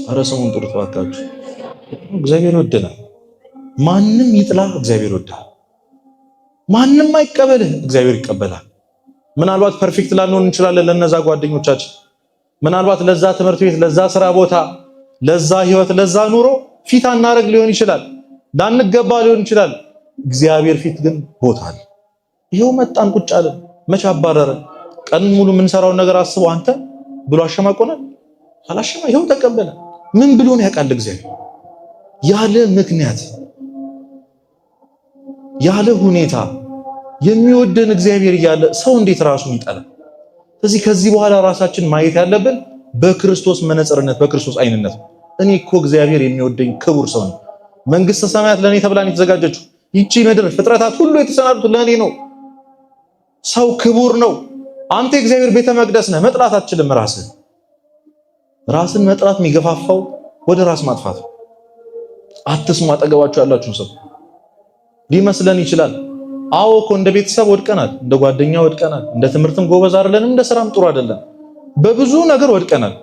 ኧረ ስሙን ጥሩት እባካችሁ። እግዚአብሔር ይወደናል። ማንም ይጥላ እግዚአብሔር ይወዳል። ማንም አይቀበልህ እግዚአብሔር ይቀበላል። ምናልባት ፐርፌክት ላንሆን እንችላለን ለነዛ ጓደኞቻችን፣ ምናልባት ለዛ ትምህርት ቤት፣ ለዛ ስራ ቦታ፣ ለዛ ህይወት፣ ለዛ ኑሮ ፊት አናረግ ሊሆን ይችላል፣ ላንገባ ሊሆን ይችላል። እግዚአብሔር ፊት ግን ቦታ አለ። ይሄው መጣን ቁጭ አለን። መቼ አባረረን? ቀን ሙሉ የምንሰራውን ነገር አስቦ አንተ ብሎ አሸማቆናል? አላሸማ። ይሄው ተቀበለ። ምን ብሎን ያውቃል እግዚአብሔር? ያለ ምክንያት ያለ ሁኔታ የሚወደን እግዚአብሔር እያለ ሰው እንዴት ራሱን ይጠላል? ስለዚህ ከዚህ በኋላ ራሳችን ማየት ያለብን በክርስቶስ መነጽርነት፣ በክርስቶስ አይንነት። እኔ እኮ እግዚአብሔር የሚወደኝ ክቡር ሰው ነው። መንግስተ ሰማያት ለኔ ተብላን የተዘጋጀችው ይቺ ምድር፣ ፍጥረታት ሁሉ የተሰናዱት ለኔ ነው። ሰው ክቡር ነው። አንተ የእግዚአብሔር ቤተ መቅደስ ነህ። መጥላት አትችልም። ራስን መጥላት የሚገፋፋው ወደ ራስ ማጥፋት ነው። አትስሙ። አጠገባችሁ ያላችሁን ሰው ሊመስለን ይችላል። አዎ እኮ እንደ ቤተሰብ ወድቀናል፣ እንደ ጓደኛ ወድቀናል፣ እንደ ትምህርትም ጎበዝ አይደለንም፣ እንደ ስራም ጥሩ አይደለም፣ በብዙ ነገር ወድቀናል።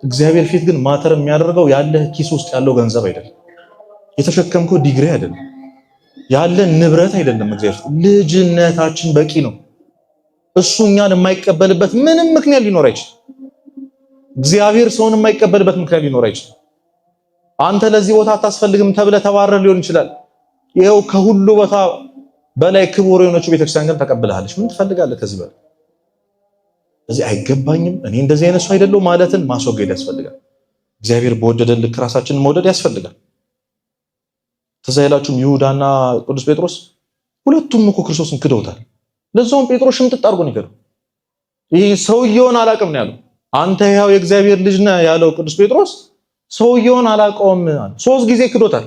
እግዚአብሔር ፊት ግን ማተር የሚያደርገው ያለህ ኪስ ውስጥ ያለው ገንዘብ አይደለም፣ የተሸከምከው ዲግሪ አይደለም፣ ያለ ንብረት አይደለም። እግዚአብሔር ልጅነታችን በቂ ነው። እሱ እኛን የማይቀበልበት ምንም ምክንያት ሊኖር አይችልም። እግዚአብሔር ሰውን የማይቀበልበት ምክንያት ሊኖር አይችልም። አንተ ለዚህ ቦታ አታስፈልግም ተብለህ ተባረር ሊሆን ይችላል። ይሄው ከሁሉ ቦታ በላይ ክቡር የሆነችው ቤተክርስቲያን ግን ተቀብላለች። ምን ትፈልጋለህ ከዚህ በላይ? እዚህ አይገባኝም፣ እኔ እንደዚህ አይነት ሰው አይደለሁ ማለትን ማስወገድ ያስፈልጋል። እግዚአብሔር በወደደን ልክ ራሳችንን መውደድ ያስፈልጋል። ትዝ አይላችሁም ይሁዳና ቅዱስ ጴጥሮስ ሁለቱም እኮ ክርስቶስን ክደውታል። ለዛውም ጴጥሮስ ሽምጥጥ አድርጎ ነው የከደው። ይሄ ሰውየውን አላውቅም ነው ያለው። አንተ ያው የእግዚአብሔር ልጅ ነህ ያለው ቅዱስ ጴጥሮስ ሰውየውን አላውቀውም አለ። 3 ጊዜ ክዶታል።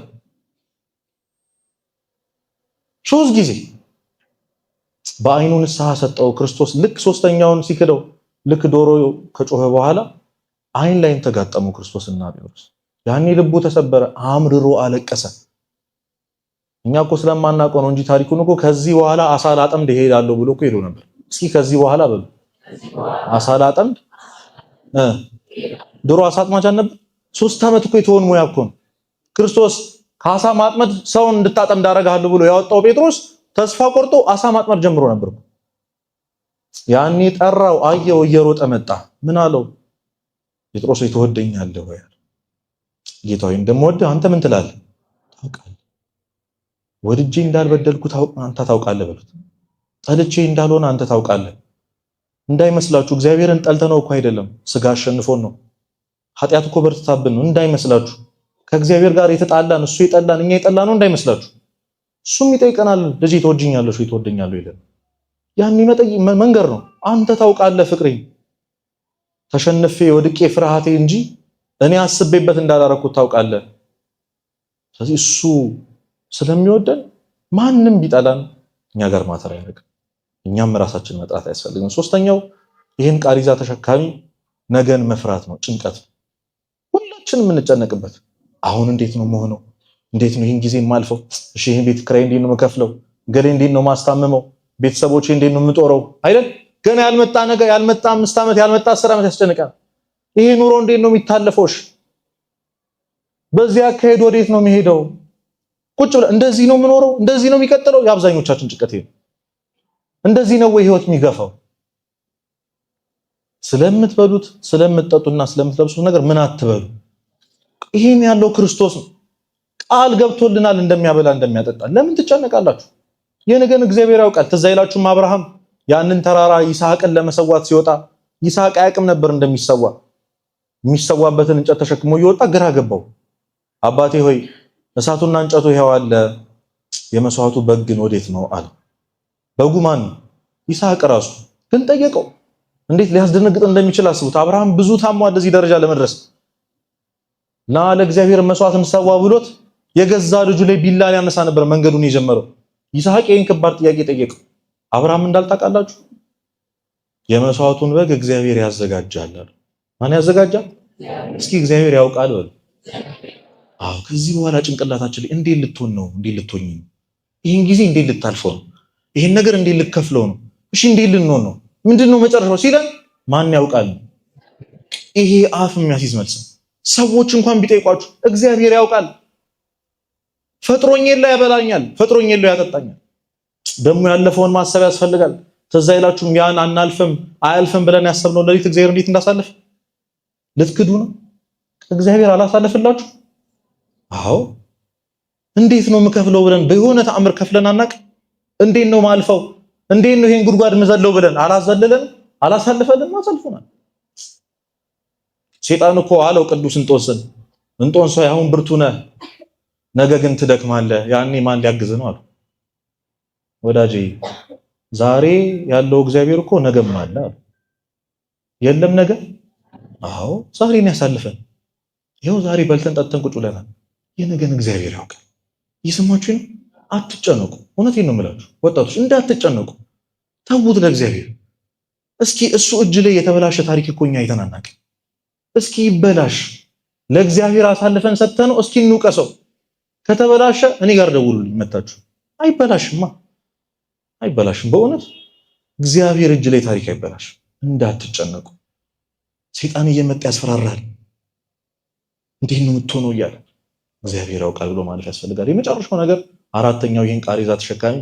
3 ጊዜ በአይኑ ንስሐ ሰጠው። ክርስቶስ ልክ 3ኛውን ሲክደው ልክ ዶሮ ከጮኸ በኋላ አይን ላይን ተጋጠሙ ክርስቶስና ጴጥሮስ። ያኔ ልቡ ተሰበረ፣ አምርሮ አለቀሰ። እኛ እኮ ስለማናውቀው ነው እንጂ ታሪኩን እኮ ከዚህ በኋላ አሳ ላጠምድ እሄዳለሁ ብሎ እኮ ሄዶ ነበር። እስኪ ከዚህ በኋላ በሉ አሳ ላጠምድ ዶሮ አሳ አጥማጅ ነበር። 3 ዓመት እኮ የተወን ሙያ እኮ ነው። ክርስቶስ ከአሳ ማጥመድ ሰውን እንድታጠምድ አደርግሃለሁ ብሎ ያወጣው ጴጥሮስ ተስፋ ቆርጦ አሳ ማጥመድ ጀምሮ ነበር። ያኔ ጠራው፣ አየው፣ እየሮጠ መጣ። ምን አለው? ጴጥሮስ ሆይ ትወደኛለህ ወይ? ጌታ ሆይ እንደምወድህ አንተ ምን ትላለህ? ታውቃለህ። ወድጄ እንዳልበደልኩ አንተ ታውቃለህ በሉት። ጠልቼ እንዳልሆነ አንተ ታውቃለህ። እንዳይመስላችሁ እግዚአብሔርን ጠልተነው እኮ አይደለም፣ ስጋ አሸንፎን ነው። ኃጢአት እኮ በርትታብን ነው። እንዳይመስላችሁ ከእግዚአብሔር ጋር የተጣላን እሱ የጠላን እኛ የጠላነው እንዳይመስላችሁ። እሱም ይጠይቀናል፣ ልጄ ትወጂኛለሽ ወይ ትወደኛለህ ይላል። ያን የሚመጣይ መንገር ነው። አንተ ታውቃለህ ፍቅሬን ተሸንፌ ወድቄ ፍርሃቴ እንጂ እኔ አስቤበት እንዳላረኩት ታውቃለህ። ስለዚህ እሱ ስለሚወደን ማንም ቢጠላን እኛ ጋር ማተር አይነቅም። እኛም ራሳችን መጥራት አያስፈልግም። 3ኛው ይህን ቃል ይዛ ተሸካሚ ነገን መፍራት ነው፣ ጭንቀት። ሁላችንም የምንጨነቅበት አሁን እንዴት ነው መሆነው? እንዴት ነው ይህን ጊዜ የማልፈው? እሺ ይህን ቤት ኪራይ እንዴት ነው የምከፍለው? ገሌ እንዴት ነው ማስታመመው? ቤተሰቦቼ እንዴት ነው የምጦረው? አይደል? ገና ያልመጣ ነገር ያልመጣ 5 ዓመት ያልመጣ 10 ዓመት ያስጨንቃል። ይሄ ኑሮ እንዴት ነው የሚታለፈውሽ? በዚህ አካሄድ ወዴት ነው የሚሄደው? ቁጭ ብለ እንደዚህ ነው የምኖረው፣ እንደዚህ ነው የሚቀጥለው። የአብዛኞቻችን ጭንቀት ይሄ እንደዚህ ነው ወይ ህይወት የሚገፋው? ስለምትበሉት ስለምትጠጡና ስለምትለብሱት ነገር ምን አትበሉ። ይሄን ያለው ክርስቶስ ነው። ቃል ገብቶልናል እንደሚያበላ እንደሚያጠጣ። ለምን ትጨነቃላችሁ? የነገን እግዚአብሔር ያውቃል። ትዝ አይላችሁም? አብርሃም ያንን ተራራ ይስሐቅን ለመሰዋት ሲወጣ ይስሐቅ አያውቅም ነበር እንደሚሰዋ። የሚሰዋበትን እንጨት ተሸክሞ እየወጣ ግራ ገባው። አባቴ ሆይ እሳቱና እንጨቱ ይሄው አለ፣ የመስዋዕቱ በግ ግን ወዴት ነው አለ። በጉ ማን ነው? ይስሐቅ ራሱ። ግን ጠየቀው። እንዴት ሊያስደነግጥ እንደሚችል አስቡት። አብርሃም ብዙ ታሟ እንደዚህ ደረጃ ለመድረስ ና ለእግዚአብሔር መስዋዕት እንሰዋ ብሎት የገዛ ልጁ ላይ ቢላ ሊያነሳ ነበር መንገዱን የጀመረው። ይስሐቅ ይሄን ከባድ ጥያቄ ጠየቀው። አብርሃም እንዳልታውቃላችሁ የመስዋዕቱን በግ እግዚአብሔር ያዘጋጃል። ማን ያዘጋጃል? እስኪ እግዚአብሔር ያውቃል በሉ። አዎ ከዚህ በኋላ ጭንቅላታችን ላይ እንዴት ልትሆን ነው? እንዴት ልትሆኝ ነው? ይሄን ጊዜ እንዴት ልታልፈው ነው? ይሄን ነገር እንዴት ልከፍለው ነው? እሺ እንዴት ልንሆን ነው? ምንድነው መጨረሻው ሲለን ማን ያውቃል? ይሄ አፍ የሚያስይዝ መልስ። ሰዎች እንኳን ቢጠይቋችሁ እግዚአብሔር ያውቃል። ፈጥሮኝ የለ ያበላኛል፣ ፈጥሮኝ የለ ያጠጣኛል። ደግሞ ያለፈውን ማሰብ ያስፈልጋል። ትዝ አይላችሁም? ያን አናልፍም አያልፍም ብለን ያሰብነው ለሊት እግዚአብሔር እንዴት እንዳሳለፈ ልትክዱ ነው? እግዚአብሔር አላሳለፈላችሁ? አዎ እንዴት ነው የምከፍለው ብለን በሆነ ተአምር ከፍለን አናቅ? እንዴት ነው ማልፈው? እንዴት ነው ይሄን ጉድጓድ መዘለው ብለን አላዘለለን? አላሳልፈልን? አሳልፎናል። ሴጣን እኮ አለው ቅዱስ እንጦንስን፣ እንጦንስ ሆይ አሁን ብርቱ ነህ፣ ነገ ግን ትደክማለህ፣ ያኔ ማን ሊያግዝ ነው አለው። ወዳጄ ዛሬ ያለው እግዚአብሔር እኮ ነገም አለ አለ። የለም ነገ? አዎ ዛሬን ያሳልፈን። ይኸው ዛሬ በልተን ጠጥተን ቁጭ ብለናል። የነገን እግዚአብሔር ያውቃል። እየሰማችሁ ነው? አትጨነቁ። እውነቴን ነው የምላችሁ ወጣቶች፣ እንዳትጨነቁ፣ ተውት ለእግዚአብሔር። እስኪ እሱ እጅ ላይ የተበላሸ ታሪክ እኮ እኛ አይተን አናውቅም። እስኪ ይበላሽ ለእግዚአብሔር አሳልፈን ሰጥተነው እስኪ እንውቀሰው። ከተበላሸ እኔ ጋር ደውሉልኝ መጣችሁ። አይበላሽማ፣ አይበላሽም። በእውነት እግዚአብሔር እጅ ላይ ታሪክ አይበላሽም። እንዳትጨነቁ። ሰይጣን እየመጣ ያስፈራራል። እንዴት ነው የምትሆነው እያለ እግዚአብሔር ያውቃል ብሎ ማለት ያስፈልጋል። የመጨረሻው ነገር አራተኛው ይህን ቃል ይዛ ተሸካሚ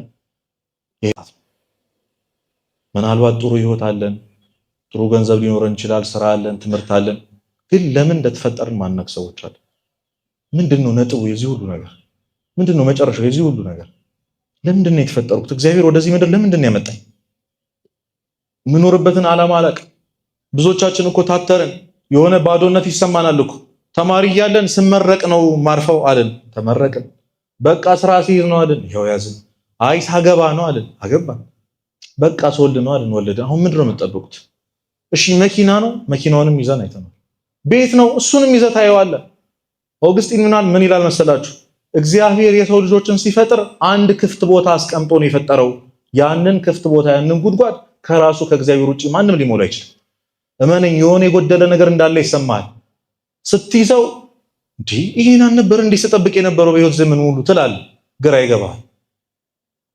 ይሄት ምናልባት ጥሩ ህይወት አለን፣ ጥሩ ገንዘብ ሊኖረን ይችላል፣ ስራ አለን፣ ትምህርት አለን። ግን ለምን እንደተፈጠርን ማናቅ ሰዎች አለ። ምንድነው ነጥቡ የዚህ ሁሉ ነገር? ምንድነው መጨረሻው የዚህ ሁሉ ነገር? ለምንድን ነው የተፈጠርኩት? እግዚአብሔር ወደዚህ ምድር ለምንድን ነው ያመጣኝ? የምኖርበትን ዓላማ አላውቅም። ብዙዎቻችን እኮ ታተርን፣ የሆነ ባዶነት ይሰማናል እኮ። ተማሪ እያለን ስመረቅ ነው ማርፈው አለን፣ ተመረቅን። በቃ ስራ ሲይዝ ነው አለን፣ ይኸው ያዝን። አይ ሳገባ ነው አለን፣ አገባን። በቃ ስወልድ ነው አለን፣ ወለድን። አሁን ምንድን ነው የምትጠብቁት? እሺ መኪና ነው፣ መኪናውንም ይዘን አይተናል። ቤት ነው፣ እሱንም ይዘህ ታየዋለህ። ኦግስጢን ምን ይላል መሰላችሁ? እግዚአብሔር የሰው ልጆችን ሲፈጥር አንድ ክፍት ቦታ አስቀምጦ ነው የፈጠረው። ያንን ክፍት ቦታ ያንን ጉድጓድ ከራሱ ከእግዚአብሔር ውጪ ማንም ሊሞላ አይችልም። እመነኝ፣ የሆነ የጎደለ ነገር እንዳለ ይሰማል። ስትይዘው ይሄን አልነበር እንዴ ስጠብቅ የነበረው በህይወት ዘመን ሁሉ ትላለህ። ግራ ይገባል።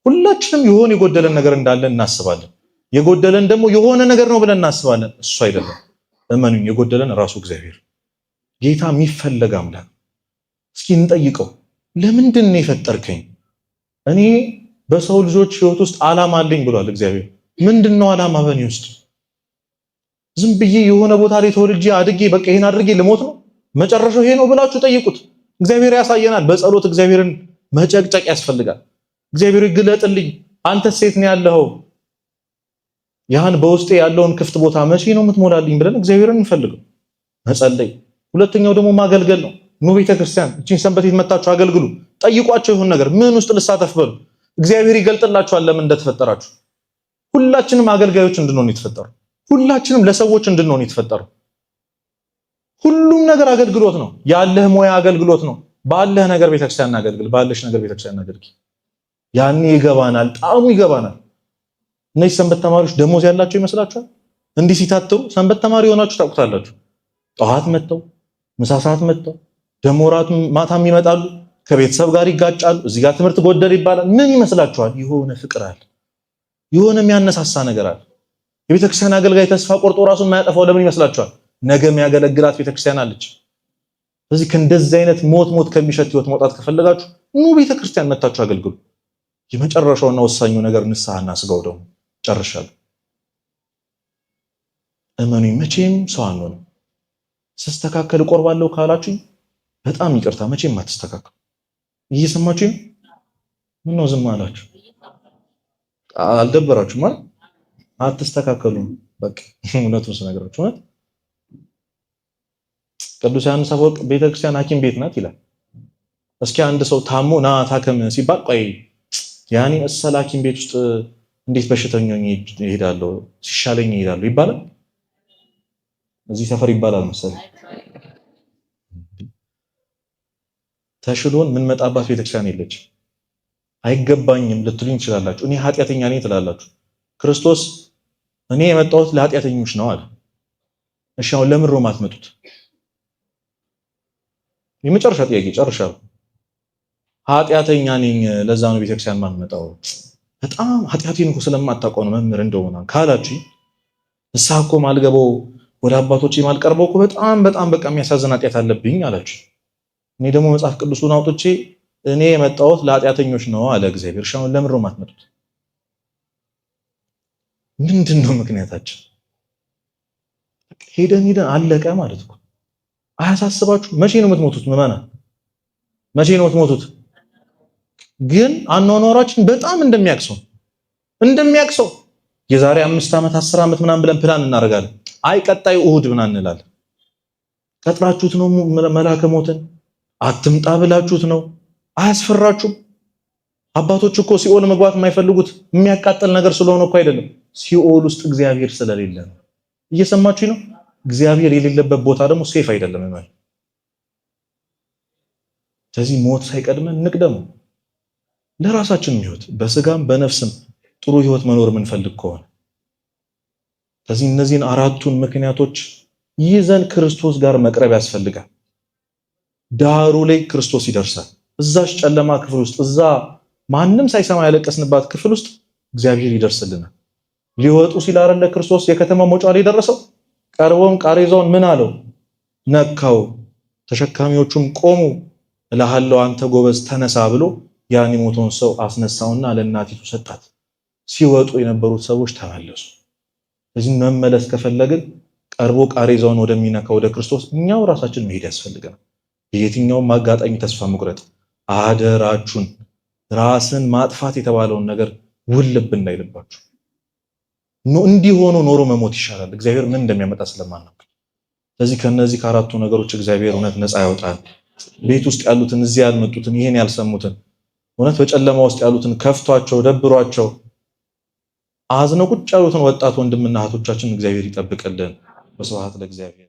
ሁላችንም የሆነ የጎደለን ነገር እንዳለ እናስባለን። የጎደለን ደግሞ የሆነ ነገር ነው ብለን እናስባለን። እሱ አይደለም። እመኑኝ፣ የጎደለን ራሱ እግዚአብሔር ጌታ የሚፈለግ አምላክ። እስኪ እንጠይቀው፣ ለምንድን ነው የፈጠርከኝ? እኔ በሰው ልጆች ህይወት ውስጥ ዓላማ አለኝ ብሏል እግዚአብሔር። ምንድነው ዓላማ በእኔ ውስጥ? ዝም ብዬ የሆነ ቦታ ላይ ተወልጄ አድጌ በቃ ይሄን አድርጌ ልሞት ነው? መጨረሻው ይሄ ነው ብላችሁ ጠይቁት። እግዚአብሔር ያሳየናል። በጸሎት እግዚአብሔርን መጨቅጨቅ ያስፈልጋል። እግዚአብሔር ይግለጥልኝ፣ አንተ ሴት ነው ያለኸው፣ ያን በውስጤ ያለውን ክፍት ቦታ መቼ ነው የምትሞላልኝ ብለን እግዚአብሔርን እንፈልገው፣ መጸለይ። ሁለተኛው ደግሞ ማገልገል ነው። ኑ ቤተክርስቲያን እቺን ሰንበት መታችሁ አገልግሉ። ጠይቋቸው ይሁን ነገር ምን ውስጥ ልሳተፍ በሉ። እግዚአብሔር ይገልጥላችኋል ለምን እንደተፈጠራችሁ። ሁላችንም አገልጋዮች እንድንሆን የተፈጠሩ፣ ሁላችንም ለሰዎች እንድንሆን የተፈጠሩ። ሁሉም ነገር አገልግሎት ነው። ያለህ ሙያ አገልግሎት ነው። ባለህ ነገር ቤተክርስቲያን አገልግል፣ ባለሽ ነገር ቤተክርስቲያን አገልግል። ያኔ ይገባናል፣ ጣዕሙ ይገባናል። እነዚህ ሰንበት ተማሪዎች ደሞዝ ያላቸው ይመስላችኋል? እንዲህ ሲታተሩ ሰንበት ተማሪ ሆናችሁ ታውቁታላችሁ። ጠዋት መጥተው ምሳ ሰዓት መጥተው ደሞ ራት ማታም ይመጣሉ። ከቤተሰብ ጋር ይጋጫሉ። እዚህ ጋር ትምህርት ጎደል ይባላል። ምን ይመስላችኋል? የሆነ ፍቅር አለ፣ የሆነ የሚያነሳሳ ነገር አለ። የቤተክርስቲያን አገልጋይ ተስፋ ቆርጦ ራሱን የማያጠፋው ለምን ይመስላችኋል? ነገ የሚያገለግላት ቤተክርስቲያን አለች። ስለዚህ ከእንደዚህ አይነት ሞት ከሚሸት ህይወት መውጣት ከፈለጋችሁ ኑ ቤተክርስቲያን መታችሁ አገልግሉ። የመጨረሻውና ወሳኙ ነገር ንስሐና ስጋው ደግሞ ጨርሻለሁ። እመኑኝ፣ መቼም ሰው አንሆንም። ስስተካከል እቆርባለሁ ካላችሁ በጣም ይቅርታ፣ መቼም አትስተካከሉ። እየሰማችሁ ምን ነው ዝም አላችሁ? አልደበራችሁም ማለት አትስተካከሉም። በቃ እውነቱን ስነግራችሁ ማለት ቅዱስ ዮሐንስ አፈወርቅ ቤተክርስቲያን ሐኪም ቤት ናት ይላል። እስኪ አንድ ሰው ታሞ ና ታከም ሲባል ቆይ ያኔ መሰል ሐኪም ቤት ውስጥ እንዴት በሽተኛኝ እሄዳለሁ ሲሻለኝ እሄዳለሁ ይባላል? እዚህ ሰፈር ይባላል መሰለኝ። ተሽሎን ምን መጣባት ቤተክርስቲያን የለች። አይገባኝም ልትሉኝ ትችላላችሁ። እኔ ኃጢአተኛ ነኝ ትላላችሁ። ክርስቶስ እኔ የመጣሁት ለኃጢአተኞች ነው አለ። እሺ አሁን ለምን ሮም አትመጡት? የመጨረሻ ጥያቄ ጨርሻለሁ። ኃጢአተኛ ነኝ ለዛ ነው ቤተክርስቲያን ማንመጣው። በጣም ኃጢአቴን እኮ ስለማታውቀው ነው መምህር እንደሆነ ካላችሁ ንስሐ እኮ ማልገባው ወደ አባቶቼ ማልቀርበው እኮ በጣም በቃ የሚያሳዝን ኃጢአት አለብኝ አላችሁ። እኔ ደግሞ መጽሐፍ ቅዱሱን አውጥቼ እኔ የመጣሁት ለኃጢአተኞች ነው አለ እግዚአብሔር። ሻውን ለምን ሮም አትመጡት? ምንድነው ምክንያታችን? ሄደን አለቀ ማለት እኮ። አያሳስባችሁ? መቼ ነው የምትሞቱት? ምዕመናን መቼ ነው የምትሞቱት? ግን አኗኗራችን በጣም እንደሚያክሰው የዛሬ 5 ዓመት 10 ዓመት ምናምን ብለን ፕላን እናደርጋለን። አይ ቀጣዩ እሁድ ምናምን እንላለን። ቀጥራችሁት ነው መላከ ሞትን አትምጣ ብላችሁት ነው። አያስፈራችሁም? አባቶች እኮ ሲኦል መግባት የማይፈልጉት የሚያቃጥል ነገር ስለሆነ እኮ አይደለም፣ ሲኦል ውስጥ እግዚአብሔር ስለሌለ ነው። እየሰማችሁ ነው? እግዚአብሔር የሌለበት ቦታ ደግሞ ሴፍ አይደለም ማለት። ስለዚህ ሞት ሳይቀድመን እንቅደሙ። ለራሳችን ህይወት በስጋም በነፍስም ጥሩ ህይወት መኖር የምንፈልግ ከሆነ ስለዚህ እነዚህን አራቱን ምክንያቶች ይዘን ክርስቶስ ጋር መቅረብ ያስፈልጋል። ዳሩ ላይ ክርስቶስ ይደርሳል። እዛች ጨለማ ክፍል ውስጥ እዛ ማንም ሳይሰማ ያለቀስንባት ክፍል ውስጥ እግዚአብሔር ይደርስልናል። ሊወጡ ሲል አይደለ ክርስቶስ የከተማ መውጫ ላይ ደረሰው። ቀርቦም ቃሬዛውን ምን አለው? ነካው። ተሸካሚዎቹም ቆሙ። እልሃለሁ አንተ ጎበዝ ተነሳ ብሎ ያን የሞተውን ሰው አስነሳውና ለእናቲቱ ሰጣት። ሲወጡ የነበሩት ሰዎች ተመለሱ። ስለዚህ መመለስ ከፈለግን ቀርቦ ቃሬዛውን ወደሚነካ ወደ ክርስቶስ እኛው ራሳችን መሄድ ያስፈልገናል። የየትኛውም አጋጣሚ ተስፋ መቁረጥ አደራችሁን ራስን ማጥፋት የተባለውን ነገር ውልብ እንዳይልባችሁ። እንዲህ ሆኖ ኖሮ መሞት ይሻላል፣ እግዚአብሔር ምን እንደሚያመጣ ስለማናውቅ። ስለዚህ ከነዚህ ከአራቱ ነገሮች እግዚአብሔር እውነት ነፃ ያውጣል። ቤት ውስጥ ያሉትን፣ እዚህ ያልመጡትን፣ ይሄን ያልሰሙትን፣ እውነት በጨለማ ውስጥ ያሉትን፣ ከፍቷቸው ደብሯቸው አዝነው ቁጭ ያሉትን ወጣት ወንድምና እህቶቻችን እግዚአብሔር ይጠብቅልን። ወስብሐት ለእግዚአብሔር።